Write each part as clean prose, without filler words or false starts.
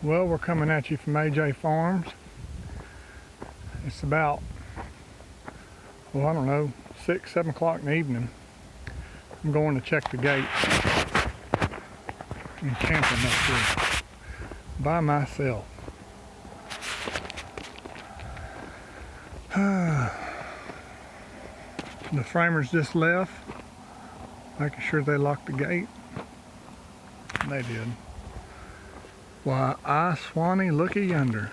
Well, we're coming at you from AJ Farms. It's about, well, I don't know, 6, 7 o'clock in the evening. I'm going to check the gate. I'm camping up here by myself. The framers just left, making sure they locked the gate. They did. Why, I Swanee, looky yonder.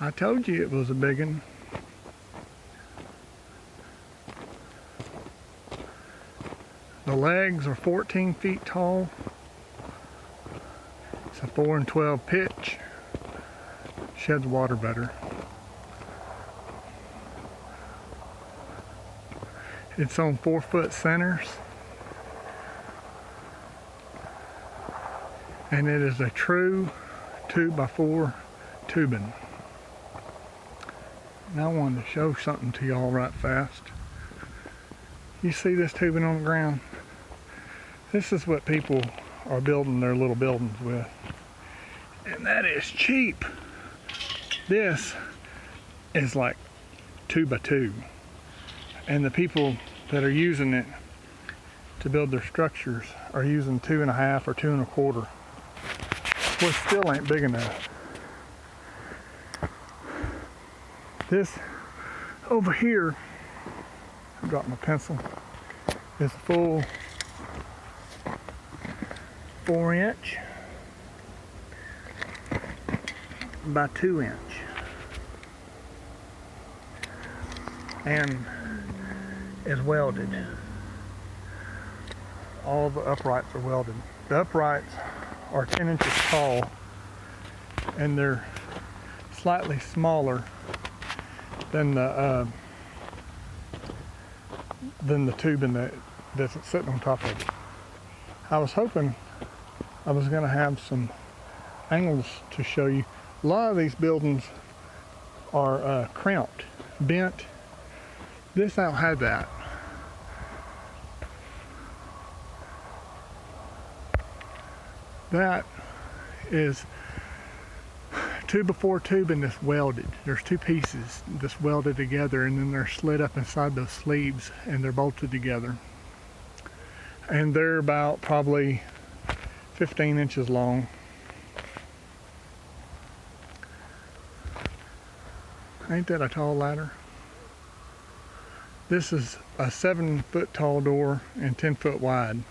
I told you it was a big one. The legs are 14 feet tall. It's a 4 and 12 pitch. Sheds water better. It's on 4-foot centers. And it is a true 2x4 tubing. And I wanted to show something to y'all right fast. You see this tubing on the ground? This is what people are building their little buildings with. And that is cheap. This is like 2x2. And the people that are using it to build their structures are using 2.5 or 2 1/4. Which still ain't big enough. This over here, I got my pencil, is a full 4-inch by 2-inch. And is welded. All the uprights are welded. The uprights are 10 inches tall, and they're slightly smaller than the tubing that's sitting on top of it. I was hoping I was going to have some angles to show you. A lot of these buildings are crimped, bent. This don't have that. That is 2x4 tubing that's welded. There's 2 pieces that's welded together, and then they're slid up inside those sleeves and they're bolted together. And they're about probably 15 inches long. Ain't that a tall ladder? This is a 7-foot tall door and 10 foot wide.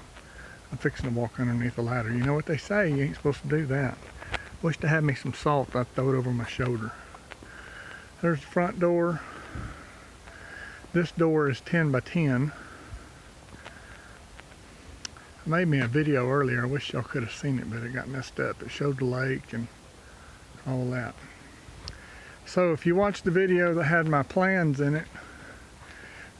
I'm fixing to walk underneath the ladder. You know what they say, you ain't supposed to do that. Wish they had me some salt, I'd throw it over my shoulder. There's the front door. This door is 10 by 10. I made me a video earlier. I wish y'all could have seen it, but it got messed up. It showed the lake and all that. So if you watched the video that had my plans in it,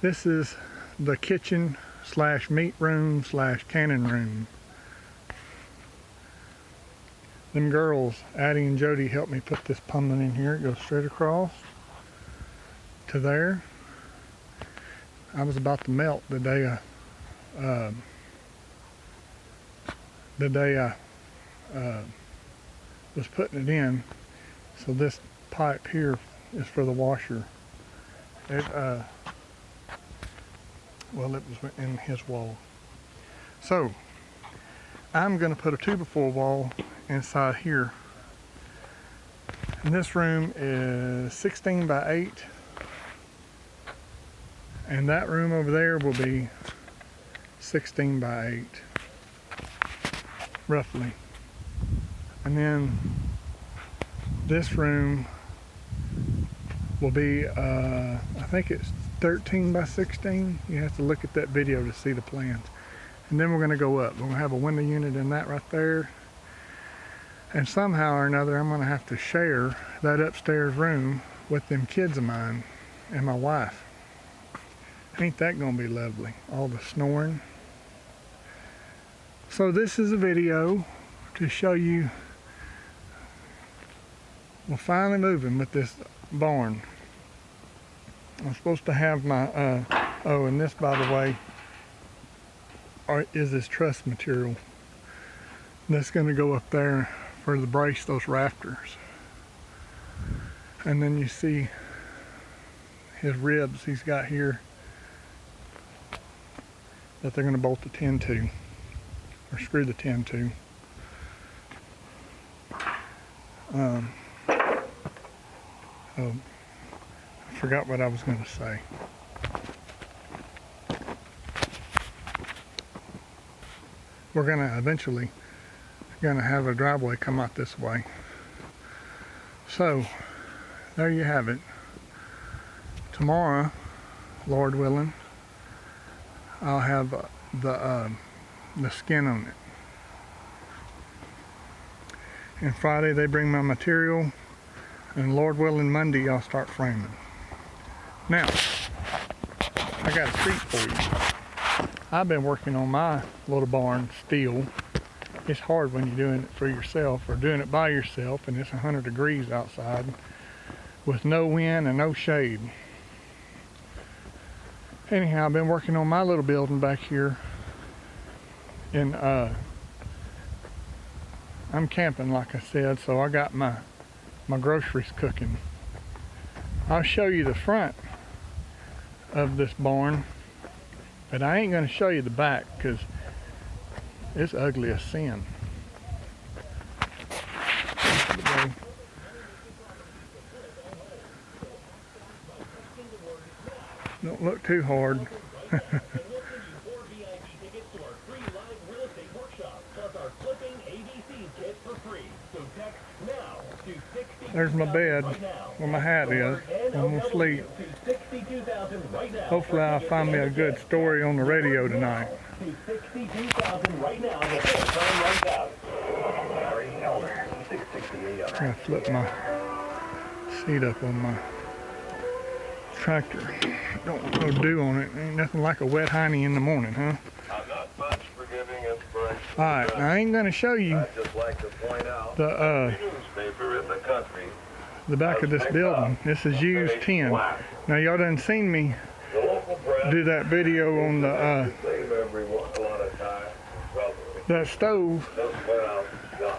this is the kitchen / meat room / canning room. Them girls, Addie and Jody, helped me put this plumbing in here. It goes straight across to there. I was about to melt the day I was putting it in. So this pipe here is for the washer. Well, it was in his wall. So I'm going to put a 2x4 wall inside here. And this room is 16 by 8. And that room over there will be 16 by 8. Roughly. And then this room will be, I think it's 13 by 16. You have to look at that video to see the plans. And then we're going to go up. We're going to have a window unit in that right there. And somehow or another, I'm going to have to share that upstairs room with them kids of mine and my wife. Ain't that going to be lovely? All the snoring. So this is a video to show you we're finally moving with this barn. I'm supposed to have my, oh, and this, by the way, is this truss material that's going to go up there for the brace those rafters. And then you see his ribs he's got here that they're going to bolt the tin to, or screw the tin to. Oh, I forgot what I was going to say. We're going to eventually have a driveway come out this way. So there you have it. Tomorrow, Lord willing, I'll have the skin on it. And Friday they bring my material, and Lord willing Monday I'll start framing. Now, I got a treat for you. I've been working on my little barn steel. It's hard when you're doing it for yourself or doing it by yourself and it's 100 degrees outside with no wind and no shade. Anyhow, I've been working on my little building back here, and I'm camping like I said, so I got my groceries cooking. I'll show you the front of this barn, but I ain't gonna show you the back because it's ugly as sin. Don't look too hard. There's my bed where my hat is. I'm gonna sleep. Hopefully I'll find me a good story on the radio tonight. I'm gonna flip my seat up on my tractor. Don't want no dew on it. Ain't nothing like a wet hiney in the morning, huh? I'm not much for giving inspiration. Alright, I ain't gonna show you I'd just like to point out the newspaper in the country. The back of this building. This is used tin. Now y'all done seen me do that video on the that stove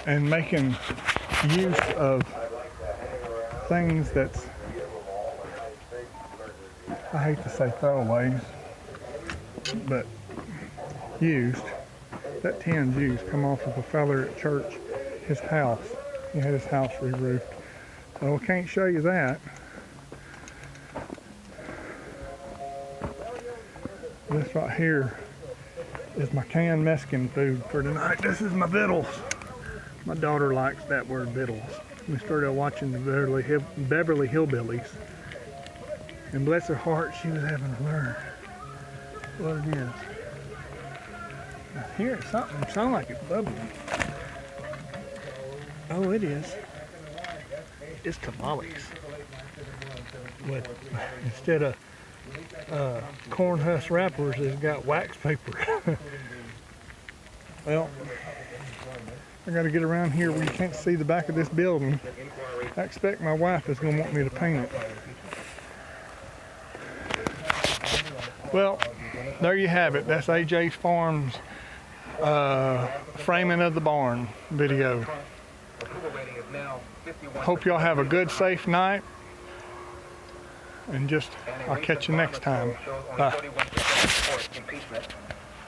and making use of things that's, I hate to say throwaways, but used. That tin's used, come off of a feller at church, his house. He had his house re-roofed. So I can't show you that. This right here is my canned Mexican food for tonight. This is my victuals. My daughter likes that word victuals. We started watching the Beverly Hillbillies. And bless her heart, she was having to learn what it is. I hear it sound like it's bubbling. Oh, it is. It's tamales. With, instead of corn husk wrappers, it's got wax paper. Well, I gotta get around here where you can't see the back of this building. I expect my wife is gonna want me to paint it. Well, there you have it. That's AJ's Farms framing of the barn video. Hope y'all have a good, safe night. And I'll catch you next time. Bye.